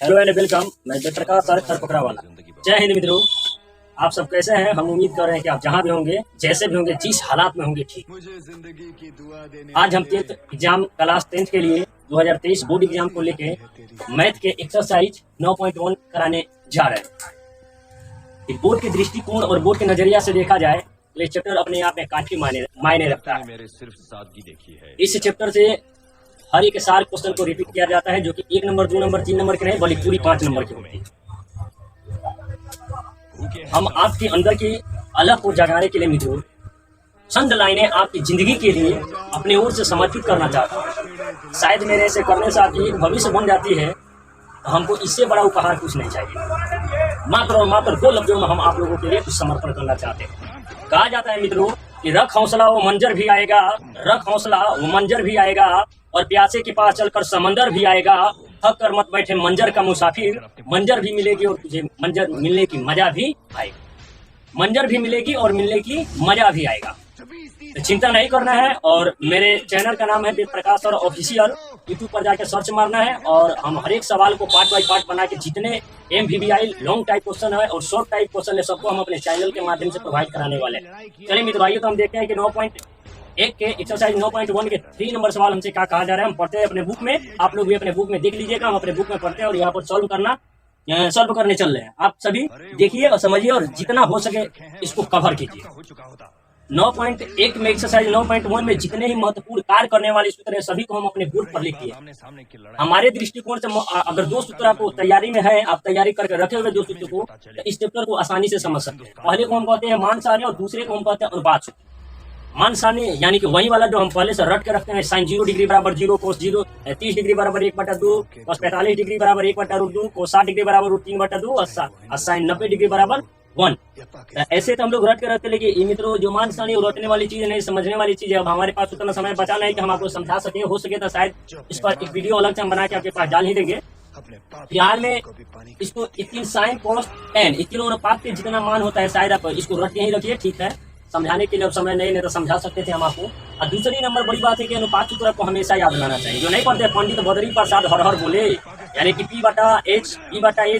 Hello and welcome. मैं Jayaprakash sir खरपकड़ा वाला। जय हिंद मित्रों, आप सब कैसे हैं? हम उम्मीद कर रहे हैं कि आप जहां भी होंगे, जैसे भी होंगे, जिस हालात में होंगे, ठीक। आज हम 10th एग्जाम क्लास 10th के लिए 2023 बोर्ड एग्जाम को लेके मैथ के एक्सरसाइज 9.1 कराने जा रहे हैं। बोर्ड के दृष्टिकोण और बोर्ड के नजरिया से देखा जाए तो ये चैप्टर अपने आप में काफी मायने रखता है। इस चैप्टर से हर एक सार क्वेश्चन को रिपीट किया जाता है, जो कि 1 नंबर 2 नंबर 3 नंबर के नहीं, बल्कि पूरी 5 नंबर की होती है। हम आपके अंदर की अलग को जगाने के लिए मित्रों चंद लाइनें आपकी जिंदगी के लिए अपनी ओर से समर्पित करना चाहता हूँ। शायद मेरे ऐसे करने से आपकी भविष्य बन जाती है, तो हमको इससे बड़ा उपहार कुछ नहीं चाहिए। मात्र और मात्र 2 लफ्जों में हम आप लोगों के लिए कुछ समर्पण करना चाहते हैं। कहा जाता है मित्रों कि रख हौसला वो मंजर भी आएगा, रख हौसला वो मंजर भी आएगा, और प्यासे के पास चलकर समंदर भी आएगा। थक कर मत बैठे मंजर का मुसाफिर, मंजर भी मिलेगी और तुझे मंजर मिलने की मजा भी आएगा। मंजर भी मिलेगी और मिलने की मजा भी आएगा। तो चिंता नहीं करना है। और मेरे चैनल का नाम है जयप्रकाश सर ऑफिशियल। यूट्यूब पर जाकर सर्च मारना है, और हम हर एक सवाल को पार्ट बाय पार्ट बना के जितने MVBI लॉन्ग टाइप क्वेश्चन है और शॉर्ट टाइप क्वेश्चन है, सबको हम अपने चैनल के माध्यम से प्रोवाइड कराने वाले हैं। चलिए मित्रों, आइए तो हम देखते हैं कि 9.1 के एक्सरसाइज 9.1 के 3 नंबर सवाल हमसे क्या कहा जा रहा है। हम पढ़ते हैं अपने बुक में, आप लोग भी अपने बुक में देख लीजिएगा। हम अपने बुक में पढ़ते हैं और यहाँ पर सॉल्व करने चल रहे हैं। आप सभी देखिए और समझिए और जितना हो सके इसको कवर कीजिए। 9.1 में एक्सरसाइज 9.1 में जितने ही महत्वपूर्ण कार्य करने वाले सूत्र है, सभी को हम अपने बोर्ड पर लिखिए। हमारे दृष्टिकोण से अगर 2 सूत्र आपको तैयारी में है, आप तैयारी करके रखे हुए 2 सूत्र को, तो इस चैप्टर को आसानी से समझ सकते हैं। पहले को हम कहते हैं मान सारणी और दूसरे को हम कहते हैं अनुपात सूत्र। मान सारणी यानी कि वही वाला जो हम पहले से रट के रखते हैं, साइन 0 डिग्री बराबर 0, कोस 0 30 डिग्री बराबर 1/2, कोस 45 डिग्री बराबर 1/√2, कोस 60 डिग्री बराबर √3/2 और साइन 90 डिग्री बराबर 1। ऐसे तो हम लोग रट के रखते, लेकिन मित्रों जो मान सारणी रटने वाली चीज नहीं, समझने वाली चीज है। अब हमारे पास उतना समय बचा नहीं कि हम आपको समझा सके। हो सके तो शायद इस पर एक वीडियो अलग से हम बना के आपके पास डाल ही देंगे। फिलहाल में इसको इतनी साइन कोस टेन इतने अनुपात के जितना मान होता है, शायद आप इसको रट के ही रखिए, ठीक है। समझाने के लिए अब समय नहीं तो समझा सकते थे हम आपको। और दूसरी नंबर बड़ी बात है कि अनुपात सूत्र को हमेशा याद बनाना चाहिए। जो नहीं पढ़ते पंडित बदरी प्रसाद हर हर बोले, यानी कि P/H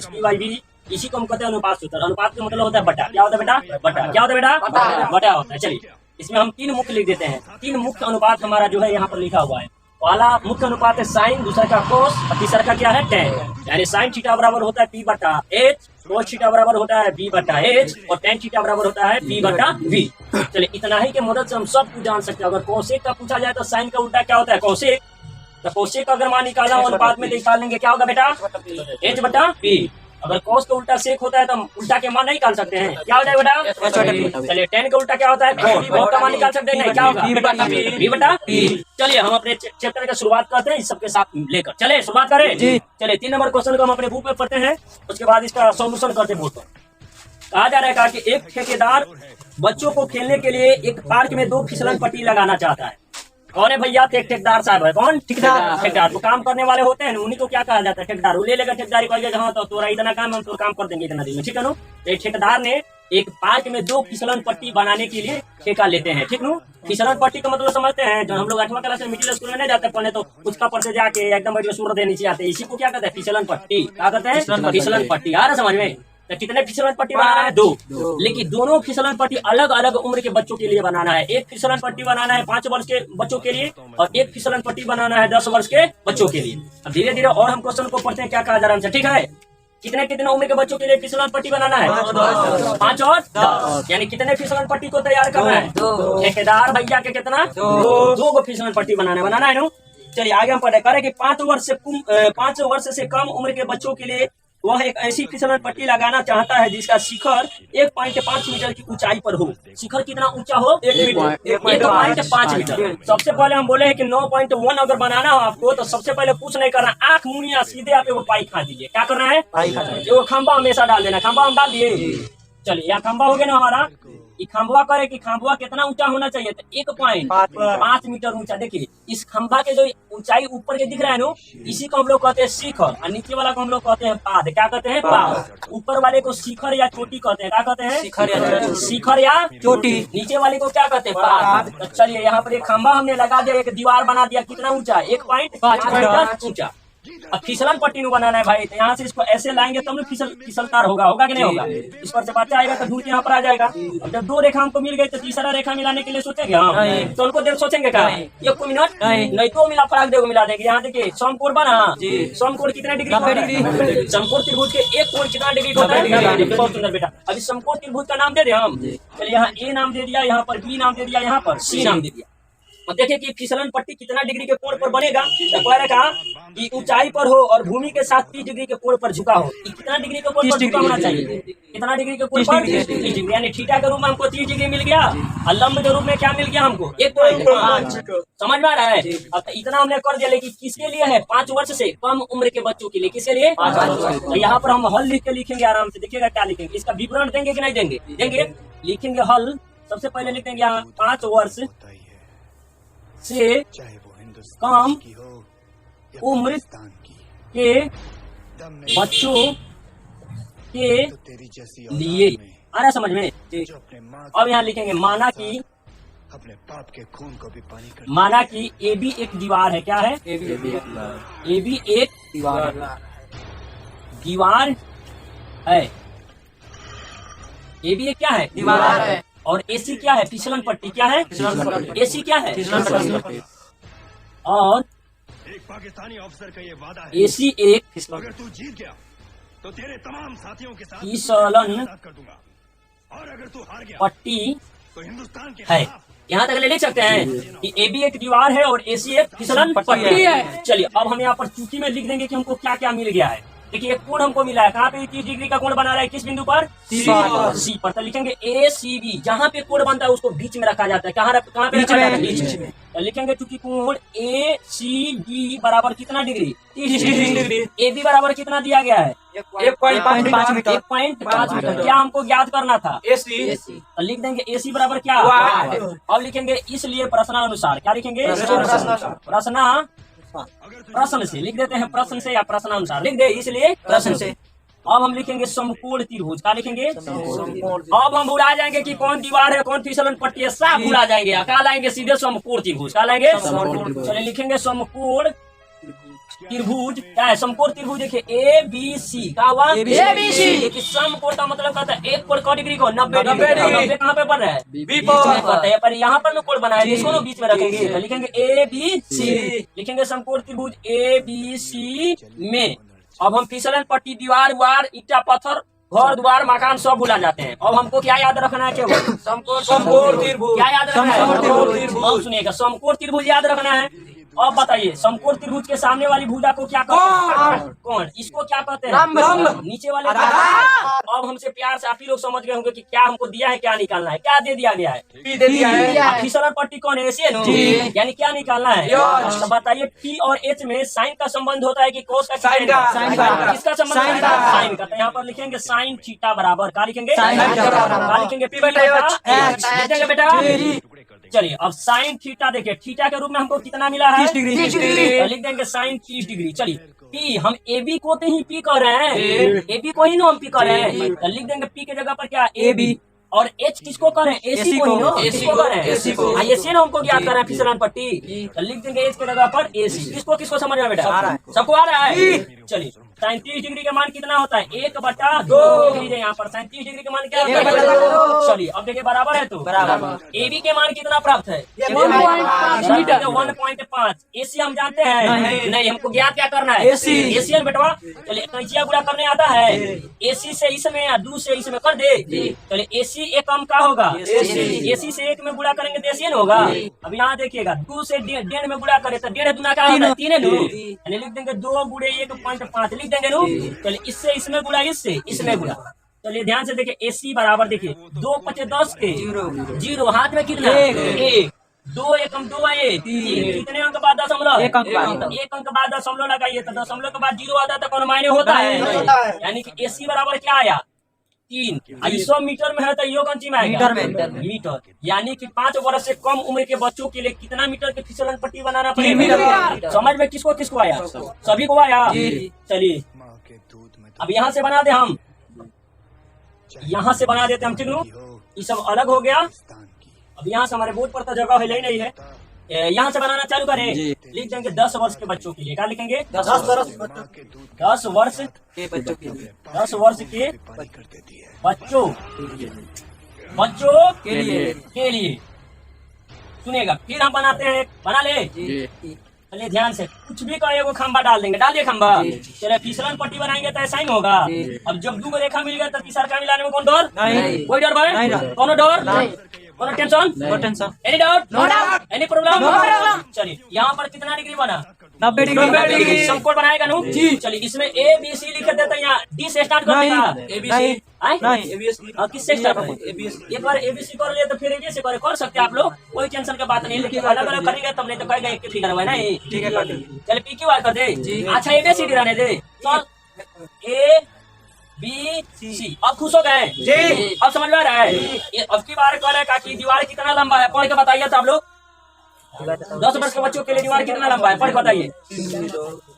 P/B, इसी को हम कहते हैं अनुपात सूत्र। अनुपात का मतलब होता है बटा। क्या होता है बेटा? बटा। क्या होता है बेटा? बटा होता है। चलिए इसमें हम 3 मुख्य लिख देते हैं। 3 मुख्य अनुपात हमारा जो है यहाँ पर लिखा हुआ है। पहला मुख्य अनुपात है साइन, दूसरा का कोस और तीसरा का क्या है टेन। यानी साइन थीटा बराबर होता है P/H, कोस थीटा बराबर होता है B/H और टेन थीटा बराबर होता है P/V। चलिए इतना ही के मदद से हम सब कुछ जान सकते हैं। अगर कोसेक का पूछा जाए तो साइन का उल्टा क्या होता है? कोसेक। तो कोसेक का अगर मान निकाला अनुपात में निकाल लेंगे, क्या होगा बेटा? H/P। अगर कोस का उल्टा सेक होता है तो हम उल्टा के मान नहीं निकाल सकते हैं। क्या हो जाए बेटा? चलिए टेन का उल्टा क्या होता है? कोस का मान निकाल सकते हैं, क्या होगा? B/P। चलिए हम अपने चैप्टर की शुरुआत करते हैं इस सबके साथ लेकर। चले शुरुआत करें जी। चलिए 3 नंबर क्वेश्चन को हम अपने बुक में पढ़ते हैं, उसके बाद इसका सॉल्यूशन करते हैं बोर्ड पर। कहा जा रहा है कि एक ठेकेदार बच्चों को खेलने के लिए एक पार्क में 2 फिसलन पट्टी लगाना चाहता है। कौन है भैया? ठेकेदार साहब है। कौन? ठेकेदार। जो काम करने वाले होते हैं उन्हीं को क्या कहा जाता है? ठेकेदार। वो ले लेगा ठेकेदारी कहेगा हाँ तो तोरा इतना काम हम तो काम कर देंगे इतना दिन में, ठीक है नो। तो ठेकेदार ने एक पार्क में 2 फिसलन पट्टी बनाने के लिए ठेका लेते हैं, ठीक नो। फिसलन पट्टी का मतलब समझते हैं? जो हम लोग 8वां क्लास में मिडिल स्कूल में नहीं जाते पढ़ने, तो कुछ का पढ़ते जाके एकदम बढ़िया सूरत नीचे आते हैं, इसी को क्या कहते हैं? फिसलन पट्टी। क्या कहते हैं? फिसलन पट्टी। आ रहा समझ में? तो कितने फिसलन पट्टी बनाना है? 2। लेकिन दोनों फिसलन पट्टी अलग अलग उम्र के बच्चों के लिए बनाना है। एक फिसलन पट्टी बनाना है 5 वर्ष के बच्चों के लिए और एक फिसलन पट्टी बनाना है 10 वर्ष के बच्चों के लिए। अब धीरे धीरे और हम क्वेश्चन को पढ़ते हैं क्या कहा जा रहा है, ठीक है। कितने उम्र के बच्चों के लिए फिसलन पट्टी बनाना है? 5 और 10। यानी कितने फिसलन पट्टी को तैयार करना है? ठेकेदार भैया के कितना? 2 फिसलन पट्टी बनाना है नो। चलिए आगे हम पढ़े करें कि 5 वर्ष से कम उम्र के बच्चों के लिए वह एक ऐसी फिसलन पट्टी लगाना चाहता है जिसका शिखर 1.5 मीटर की ऊंचाई पर हो। शिखर कितना ऊंचा हो? 1.5 मीटर। सबसे पहले हम बोले हैं कि 9.1 अगर बनाना हो आपको तो सबसे पहले कुछ नहीं करना, आंख मुनिया सीधे आप एगो पाई खा दीजिए। क्या करना है? एगो खंबा हमेशा डाल देना। खंबा हम डाल दिए। चलिए यहाँ खंबा हो गया ना हमारा। खंबा करे कि खंबा कितना ऊंचा होना चाहिए? तो 1.5 मीटर ऊंचा। देखिए इस खंबा के जो ऊंचाई ऊपर के दिख रहा है ना, इसी को हम लोग कहते हैं शिखर, और नीचे वाला को हम लोग कहते हैं पाद। क्या कहते हैं? पाद। ऊपर वाले को शिखर या चोटी कहते हैं। क्या कहते हैं? शिखर या चोटी। नीचे वाले को क्या कहते हैं? पाद। तो चलिए यहाँ पर एक खंबा हमने लगा दिया, एक दीवार बना दिया। कितना ऊंचा? 1.5 मीटर ऊंचा। अब फिसलन पट्टी नु बनाना है भाई, तो यहाँ से इसको ऐसे लाएंगे तब फिसलतार होगा कि नहीं होगा। इस पर से बच्चा आएगा तो ढूंढ के यहाँ पर आ जाएगा। अब जब 2 रेखा हमको मिल गई तो तीसरा रेखा मिलाने के लिए सोचेंगे हम, तो उनको देर सोचेंगे क्या 1 मिनट नहीं, 2 मिला फराक देगा मिला देंगे। यहाँ देखिए समकोण बना, समकोण कितने डिग्री, समकोण त्रिभुज के एक कोण कितना डिग्री होता है। बहुत सुंदर बेटा, अभी समकोण त्रिभुज का नाम दे दे हम। चलिए यहाँ ए नाम दे दिया, यहाँ पर बी नाम दे दिया, यहाँ पर सी नाम दे दिया। अब देखिए कि फिसलन पट्टी कितना डिग्री के कोण पर बनेगा। तो कह रखा कि ऊंचाई पर हो और भूमि के साथ 30 डिग्री के कोण पर झुका हो। कितना डिग्री के कोण पर झुका होना चाहिए, कितना डिग्री के कोण पर 30 डिग्री, यानी थीटा के रूप में हमको 30 डिग्री मिल गया और लंब के रूप में क्या मिल गया हमको 1.5। समझ में आ रहा है। अब इतना हमने कर दिया, लेकिन किसके लिए है 5 वर्ष से कम उम्र के बच्चों के लिए, किसके लिए 5 वर्ष। तो यहाँ पर हम हल लिख के लिखेंगे आराम से, देखिएगा क्या लिखेंगे, इसका विवरण देंगे कि नहीं देंगे, देंगे। लिखेंगे हल, सबसे पहले लिख देंगे यहाँ 5 वर्ष से कम उम्र के बच्चों के लिए। आ रहा समझ में। अब यहाँ लिखेंगे माना कि अपने पाप के खून को भी पानी कर, माना कि ए बी एक दीवार है। क्या है, ए बी एक दीवार है। ए बी एक क्या है, दीवार है। और एसी क्या है, फिसलन पट्टी। क्या है, एसी क्या है, और एक पाकिस्तानी ऑफिसर का ये वादा है, एसी एक अगर तू जीत गया तो तेरे तमाम साथियों के साथ फिसलन कर दूंगा, और अगर तू हार गया पट्टी तो हिंदुस्तान के है। यहाँ तक लिख सकते हैं कि ए बी एक दीवार है और एसी एक फिसलन पट्टी है। चलिए अब हम यहाँ पर चूकी में लिख देंगे कि हमको क्या क्या मिल गया है। देखिए एक कोण हमको मिला है, कहाँ पे 30 डिग्री का कोण बना रहा है, किस बिंदु पर, सी पर। तो लिखेंगे ए सी बी, जहाँ पे कोण बनता है उसको बीच में रखा जाता है। कहाँ पे रखा जाता है, बीच में। तो लिखेंगे चूंकि कोण ए सी बी बराबर कितना डिग्री, 30 डिग्री। ए बी बराबर कितना दिया गया है, 1.5 मीटर। 1.5 मीटर क्या हमको ज्ञात करना था, एसी। तो लिख देंगे एसी बराबर क्या। अब लिखेंगे इसलिए प्रश्नानुसार, क्या लिखेंगे, प्रश्न से लिख देते हैं, प्रश्न से या प्रश्नानुसार लिख दे, इसलिए प्रश्न से। अब हम लिखेंगे समकोण त्रिभुज। क्या लिखेंगे, अब हम भुला जाएंगे कि कौन दीवार है कौन फिसलन पट्टी है, सब भुला जाएंगे। क्या लाएंगे, सीधे समकोण त्रिभुज। क्या लाएंगे, चलिए लिखेंगे समकोण त्रिभुज। क्या है, समकोण त्रिभुज। देखिए ए बी सी का हुआ, ए बी सी। समकोण का मतलब कहता है एक कोण 100 डिग्री को 90 डिग्री। 90 कहाँ पे बन रहा है, बी पर। पर यहाँ पर कोण बनाया है, इसको बीच में रखेंगे। तो लिखेंगे ए बी सी, लिखेंगे समकोण त्रिभुज ए बी सी में। अब हम फिसलन पट्टी, दीवार वार, ईटा पत्थर, घर द्वार मकान सब भुला जाते हैं। अब हमको क्या याद रखना है, केवल समकोण त्रिभुज। क्या याद रखना है, अब सुनिएगा, समकोण त्रिभुज याद रखना है। अब बताइए समकोण त्रिभुज के सामने वाली भुजा को क्या कहते हैं, कौन, इसको क्या कहते हैं, नीचे वाले। अब हमसे प्यार से आप ही लोग समझ गए होंगे कि क्या हमको दिया है, क्या निकालना है। क्या दे दिया गया है, पी दे दिया है। फिसलन पट्टी कौन है, ऐसे यानी क्या निकालना है। तो बताइए पी और एच में साइन का संबंध होता है कि कोस का, किसका संबंध, साइन का। तो यहाँ पर लिखेंगे साइन थीटा बराबर, क्या लिखेंगे, क्या लिखेंगे, पी बेटा। चलिए अब साइन थीटा देखिए, थीटा के रूप में हमको कितना मिला है, 30 डिग्री। लिख देंगे साइन 30 डिग्री। चलिए पी, हम ए बी को तो ही पी कर रहे हैं, ए बी को ही ना हम पी कर रहे हैं। तो लिख देंगे पी के जगह पर क्या, ए बी। और एच किसको करें, एसी को, एसी को करें, एसी को। एसी ने हमको ज्ञात करें फिसलन पट्टी। तो लिख देंगे एच के जगह पर एसी। किसको किसको समझ में बेटा, सबको आ रहा है। चलिए 37 डिग्री का मान कितना होता है, 1/2 डिग्री। यहाँ पर 37 डिग्री का मान क्या होता है। चलिए अब देखिए बराबर है, तो बराबर ए बी के मान कितना प्राप्त है, 1.5। एसी हम जानते हैं नहीं, हमको ज्ञात क्या करना है, एसी बेटवा। चलिए कैंचिया गुणा करने आता है, एसी से इसमें या 2 से इसमें कर दे। चलिए एसी एक अंक का होगा, एसी से 1 में गुणा करेंगे तो एसी होगा। अब यहाँ देखिएगा 2 से 1.5 में गुणा करे तो 1.5 दूना क्या होगा, 3 है। लिख देंगे 2 गुणे 1.5 लिख देंगे नो। चलिए इससे इसमें गुणा, इससे इसमें गुणा। चलिए ध्यान से देखिए एसी बराबर, देखिए 2 × 5 = 10 के 0, हाथ में कितना 1, 2 एकम 2 आए, कितने अंक बाद दशमलव, 1 अंक बाद दशमलव लगाइए तो दशमलव के बाद 0 आता है तो कौन मायने होता है। यानी कि एसी बराबर क्या आया, 3। 100 मीटर में है तो यो कौन सी में आएगा, मीटर। यानी कि 5 वर्ष से कम उम्र के बच्चों के लिए कितना मीटर की फिसलन पट्टी बनाना पड़ेगा। समझ में किसको किसको आया, सभी को आया। चलिए अब यहाँ से बना दे, हम यहाँ से बना देते हम, ठीक नो। ये सब अलग हो गया। अब यहाँ से हमारे बोर्ड पर तो जगह है नहीं है, यहाँ से बनाना चालू करें। लिख देंगे 10 वर्ष के बच्चों के लिए। क्या लिखेंगे? 10 वर्ष 10 वर्ष के बच्चों के लिए 10 वर्ष के बच्चों के लिए सुनेगा। फिर हम बनाते हैं, बना ले। चलिए ध्यान से, कुछ भी कहे वो खंबा डाल देंगे। डालिए खंबा। चलिए फिसलन पट्टी बनाएंगे तो ऐसा ही होगा। अब जब 2 रेखा मिल गया तो तीसरा का मिलाने में कौन डर? कोई डर भाई? कौन डर? कौन tension? No tension. Any doubt? No doubt. Any problem? चलिए यहाँ पर कितना डिग्री बना? 90 डिग्री। समकोण बनाएगा नु जी। चलिए इसमें ए बी सी लिख देते हैं। यहाँ डी से स्टार्ट कर देगा। नहीं किससे स्टार्ट करें? एक बार एबीसी कर लिए तो फिर ए से कर सकते हैं आप लोग, कोई टेंशन की बात नहीं। लेकिन अलग अलग करेंगे तब नहीं तो कहेगा एक फिगर हुआ है ना। ठीक है चल पी क्यू आर कर दे। अच्छा एबीसीडी रहने दे। चल ए बी सी। अब खुश हो गए जी? अब समझ में आ रहा है? ये अब की बार कॉल है कि दीवार कितना लंबा है, पढ़ के बताइए तो आप लोग। 10 वर्ष के बच्चों के लिए दीवार कितना लंबा है, पढ़ के बताइए।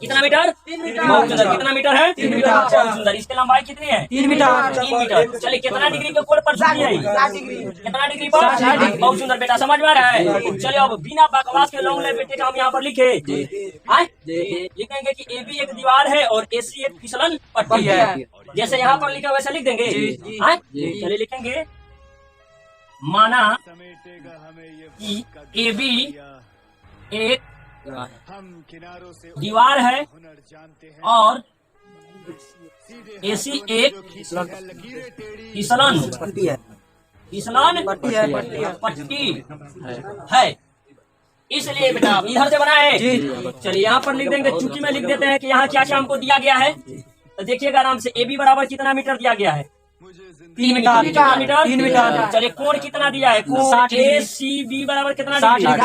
कितना मीटर? 3 मीटर। बहुत सुंदर। कितना मीटर है? 3 मीटर। बहुत सुंदर। इसकी लंबाई कितनी है? 3 मीटर। 3 मीटर। चलिए कितना डिग्री के कोण पर चुकी है? 60 डिग्री। कितना डिग्री पर? 60 डिग्री। बहुत सुंदर बेटा, समझ में आ रहा है? चलिए अब बिना बकवास के लॉन्ग बेटे का हम यहाँ पर लिखे। लिखेंगे कि ए बी एक दीवार है और ए सी एक फिसलन पट्टी है। जैसे यहाँ पर लिखा वैसे लिख देंगे। चलिए लिखेंगे, माना कि ए बी एक दीवार है और एसी एक फिसलन पट्टी है। इसलिए बेटा इधर से बनाए। चलिए यहाँ पर लिख देंगे, चूंकि में लिख देते हैं कि यहाँ क्या क्या हमको दिया गया है। तो देखिएगा आराम से, ए बी बराबर कितना मीटर दिया गया है? 3 मीटर। कितना मीटर? 3 मीटर। चलिए कोण कितना दिया है? कोण ए सी बी बराबर कितना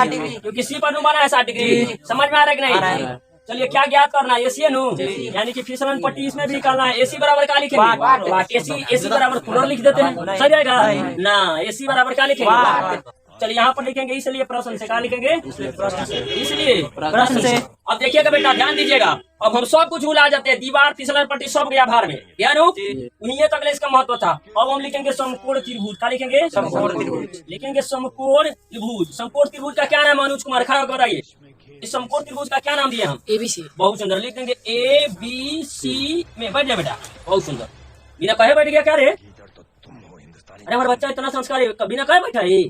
डिग्री? क्योंकि सी पर बना है 60 डिग्री। समझ में आ रहा है कि नहीं? चलिए क्या ज्ञात करना है? एसी है नु, यानी कि फिसलन पट्टी इसमें भी करना है। एसी बराबर क्या लिखेंगे? एसी बराबर पूरा लिख देते हैं, सही रहेगा ना? एसी बराबर क्या लिखेंगे? चलिए यहाँ पर लिखेंगे इसलिए प्रश्न से। क्या लिखेंगे? इसलिए प्रश्न से। अब देखिएगा बेटा, ध्यान दीजिएगा। अब हम सब कुछ भूला जाते हैं, दीवार फिसलन पट्टी सब गया भार में, ध्यान हो। उन्हीं तक इसका महत्व था। अब हम लिखेंगे समकोण त्रिभुज। क्या लिखेंगे? समकोण त्रिभुज। लिखेंगे समकोण त्रिभुज। समकोण त्रिभुज का क्या नाम है? अनुज कुमार खड़ा बताइए, इस समकोण त्रिभुज का क्या नाम दिया हम? एबीसी। बहुत सुंदर। लिख देंगे ए बी सी में। बैठ जाए बेटा, बहुत सुंदर। बिना कहे बैठ गया क्या रे? अरे हमारा बच्चा इतना संस्कारी, कभी ना कहे बैठा है।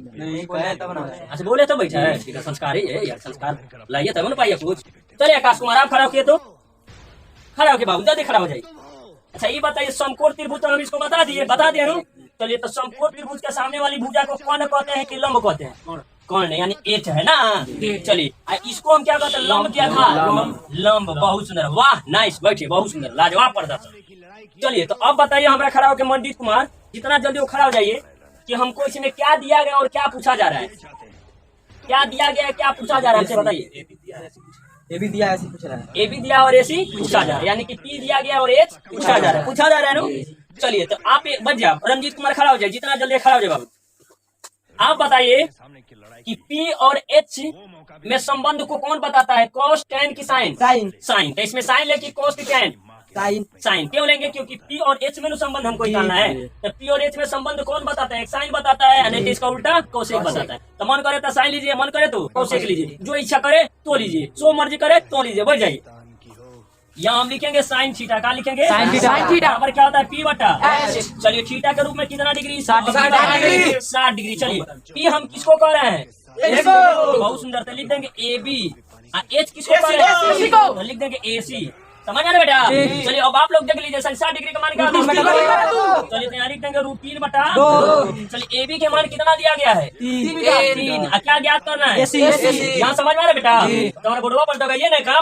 अच्छा बोले तो बैठा है, ठीक है, संस्कारी है यार। संस्कार लाइए तब ना पाइए कुछ। चलिए आकाश कुमार आप खड़ा होके, तो खड़ा होके बाबू जल्दी खड़ा हो जाइए। अच्छा ये बताइए, समकोण त्रिभुज तो हम इसको बता दिए ना। चलिए तो समकोण त्रिभुज के सामने वाली भुजा को कौन कहते हैं कि लंब कहते हैं? कौन है? यानी एच है ना। चलिए इसको हम क्या कहते हैं? लंब। क्या था? लंब। बहुत सुंदर, वाह नाइस, बैठिए, बहुत सुंदर, लाजवाब प्रदर्शन। चलिए तो अब बताइए हमारा खड़ा होकर मंडित कुमार, जितना जल्दी वो खड़ा हो जाइए, कि हमको इसमें क्या दिया गया और क्या पूछा जा रहा है? क्या दिया गया है, क्या पूछा जा रहा है, बताइए। ए बी दिया, ऐसे पूछ रहा है। ए बी दिया और एसी पूछा जा रहा है, यानी कि पी दिया गया और एच पूछा जा रहा है ना। चलिए तो आप बच जाओ, रंजीत कुमार खड़ा हो जाए, जितना जल्दी खड़ा हो जाए बाबू। आप बताइए कि पी और एच में संबंध को कौन बताता है? कॉस, टैन की साइन? साइन। तो इसमें साइन लेके कॉस की टैन? साइन। क्यों लेंगे? क्योंकि पी और एच में संबंध हमको निकालना है। तो पी और एच में संबंध कौन बताता है? एक साइन बताता है, नहीं इसका उल्टा कौशिक बताता है। तो मन करे तो साइन लीजिए, मन करे तो कौशिक लीजिए, जो इच्छा करे तो लीजिए, जो मर्जी करे तो लीजिए। बढ़ जाइए, यहाँ हम लिखेंगे साइन थीटा। क्या लिखेंगे? Sine theta. पर क्या होता है? पी बटा। चलिए थीटा के रूप में कितना डिग्री? 60 डिग्री। चलिए पी हम किसको कह रहे हैं? बहुत सुंदर। तो लिख देंगे ए बी। एच किसको कह रहे हैं? तो लिख देंगे ए सी। समझ आ रहा बेटा? चलिए अब आप लोग देख लीजिए, 60 डिग्री का मान क्या होता है? चलिए तो यहाँ लिख देंगे √3 बटा 2। चलिए ए बी के मान कितना दिया गया है? 3। क्या ज्ञात करना है? यहाँ समझ में आ रहा बेटा? तो हमारा गुड़वा पर तो गई है ना, कहाँ